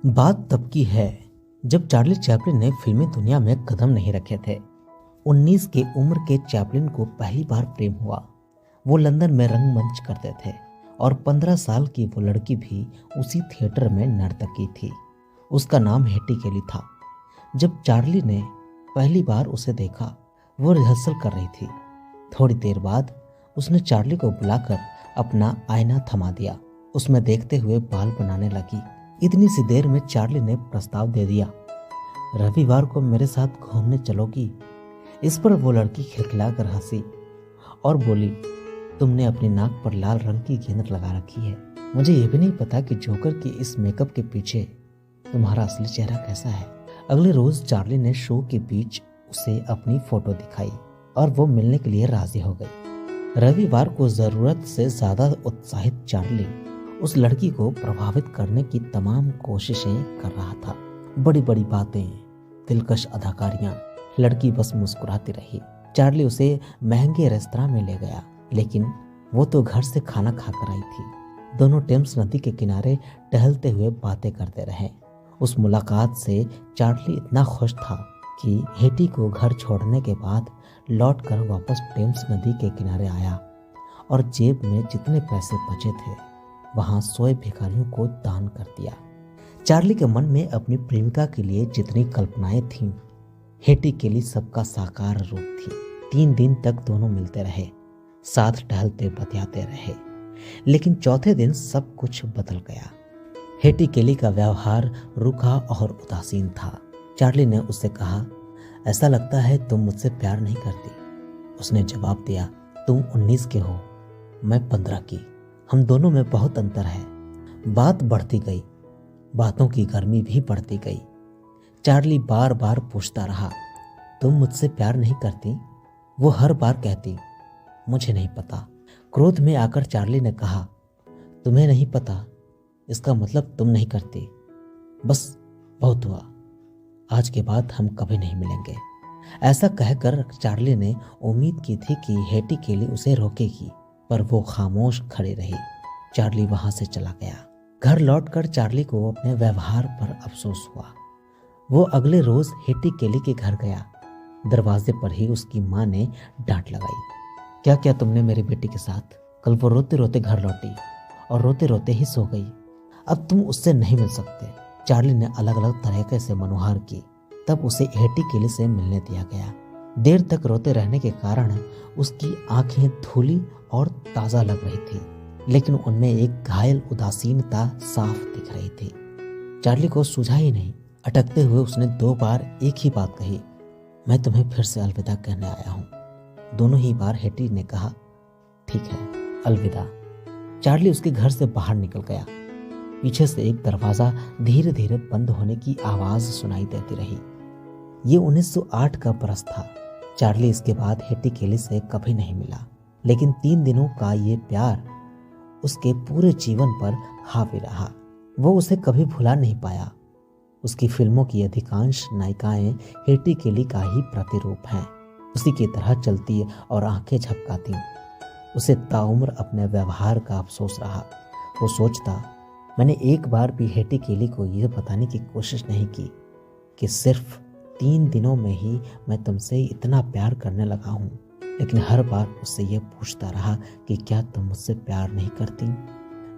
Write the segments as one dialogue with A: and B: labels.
A: बात तब की है जब चार्ली चैपलिन ने फिल्मी दुनिया में कदम नहीं रखे थे। 19 की उम्र के चैपलिन को पहली बार प्रेम हुआ। वो लंदन में रंगमंच करते थे और 15 साल की वो लड़की भी उसी थिएटर में नर्तकी थी। उसका नाम हेटी केली था। जब चार्ली ने पहली बार उसे देखा, वो रिहर्सल कर रही थी। थोड़ी देर बाद उसने चार्ली को बुलाकर अपना आईना थमा दिया। उसमें देखते हुए बाल बनाने लगी। इतनी सी देर में चार्ली ने प्रस्ताव दे दिया, रविवार को मेरे साथ घूमने चलोगी? इस पर वो लड़की खिलखिलाकर हंसी और बोली, तुमने अपनी नाक पर लाल रंग की गेंद लगा रखी है। मुझे ये भी नहीं पता कि जोकर की इस मेकअप के पीछे तुम्हारा असली चेहरा कैसा है। अगले रोज चार्ली ने शो के बीच उसे अपनी फोटो दिखाई और वो मिलने के लिए राजी हो गई। रविवार को जरूरत से ज्यादा उत्साहित चार्ली उस लड़की को प्रभावित करने की तमाम कोशिशें कर रहा था। बड़ी बड़ी बातें, दिलकश अदाकारियां, लड़की बस मुस्कुराती रही। चार्ली उसे महंगे रेस्तरां में ले गया, लेकिन वो तो घर से खाना खाकर आई थी। दोनों टेम्स नदी के किनारे टहलते हुए बातें करते रहे। उस मुलाकात से चार्ली इतना खुश था कि हेटी को घर छोड़ने के बाद लौटकर वापस टेम्स नदी के किनारे आया और जेब में जितने पैसे बचे थे वहां सोए भिखारियों को दान कर दिया। चार्ली के मन में अपनी प्रेमिका के लिए जितनी कल्पनाएं थीं, हेटी केली सबका साकार रूप थी। 3 दिन तक दोनों मिलते रहे, साथ टहलते बतियाते रहे, लेकिन चौथे दिन सब कुछ बदल गया। हेटी केली का व्यवहार रूखा और उदासीन था। चार्ली ने उससे कहा, ऐसा लगता है तुम मुझसे प्यार नहीं करती। उसने जवाब दिया, तुम 19 के हो, मैं 15 की। हम दोनों में बहुत अंतर है। बात बढ़ती गई, बातों की गर्मी भी बढ़ती गई। चार्ली बार बार पूछता रहा, तुम मुझसे प्यार नहीं करती? वो हर बार कहती, मुझे नहीं पता। क्रोध में आकर चार्ली ने कहा, तुम्हें नहीं पता इसका मतलब तुम नहीं करती। बस बहुत हुआ, आज के बाद हम कभी नहीं मिलेंगे। ऐसा कहकर चार्ली ने उम्मीद की थी कि हेटी केली उसे रोकेगी, पर वो खामोश खड़ी रही। चार्ली वहां से चला गया। घर लौटकर चार्ली को अपने व्यवहार पर अफसोस हुआ। वो अगले रोज हेटी केली के घर गया। दरवाजे पर ही उसकी माँ ने डांट लगाई, क्या क्या तुमने मेरी बेटी के साथ? कल वो रोते रोते घर लौटी और रोते रोते ही सो गई। अब तुम उससे नहीं मिल सकते। चार्ली ने अलग अलग तरीके से मनुहार की। तब उसे हेटी केली से मिलने दिया गया। देर तक रोते रहने के कारण उसकी आंखें धुली और ताजा लग रही थी, लेकिन उनमें एक घायल उदासीनता साफ दिख रही थी। चार्ली को सूझा ही नहीं। अटकते हुए उसने 2 बार एक ही बात कही, मैं तुम्हें फिर से अलविदा कहने आया हूँ। दोनों ही बार हेटी ने कहा, ठीक है, अलविदा। चार्ली उसके घर से बाहर निकल गया। पीछे से एक दरवाजा धीरे धीरे बंद होने की आवाज सुनाई देती रही। ये 1908 का बरस था। चार्ली इसके बाद हेटी केली से कभी नहीं मिला, लेकिन 3 दिनों का ये प्यार उसके पूरे जीवन पर हावी रहा। वो उसे कभी भुला नहीं पाया। उसकी फिल्मों की अधिकांश नायिकाएं हेटी केली का ही प्रतिरूप हैं। उसी की तरह चलती और आंखें झपकाती। उसे ताउम्र अपने व्यवहार का अफसोस रहा। वो सोचता, मैंने एक बार भी हेटी केली को यह बताने की कोशिश नहीं की कि सिर्फ 3 दिनों में ही मैं तुमसे इतना प्यार करने लगा हूँ, लेकिन हर बार उससे यह पूछता रहा कि क्या तुम मुझसे प्यार नहीं करती?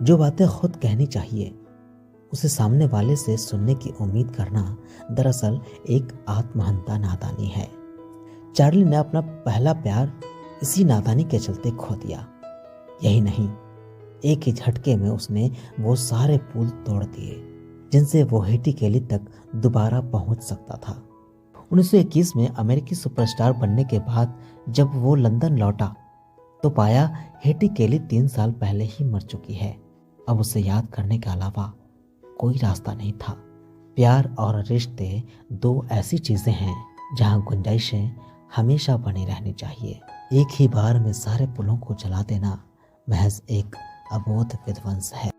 A: जो बातें खुद कहनी चाहिए, उसे सामने वाले से सुनने की उम्मीद करना दरअसल एक आत्महंता नादानी है। चार्ली ने अपना पहला प्यार इसी नादानी के चलते खो दिया। यही नहीं, एक ही झटके में उसने वो सारे पुल तोड़ दिए जिनसे वो हेटी केली तक दोबारा पहुंच सकता था। 1921 में अमेरिकी सुपरस्टार बनने के बाद जब वो लंदन लौटा तो पाया हेटी केली 3 साल पहले ही मर चुकी है। अब उसे याद करने के अलावा कोई रास्ता नहीं था। प्यार और रिश्ते 2 ऐसी चीजें हैं जहां गुंजाइशें हमेशा बनी रहनी चाहिए। एक ही बार में सारे पुलों को जला देना महज एक अबोध विध्वंस है।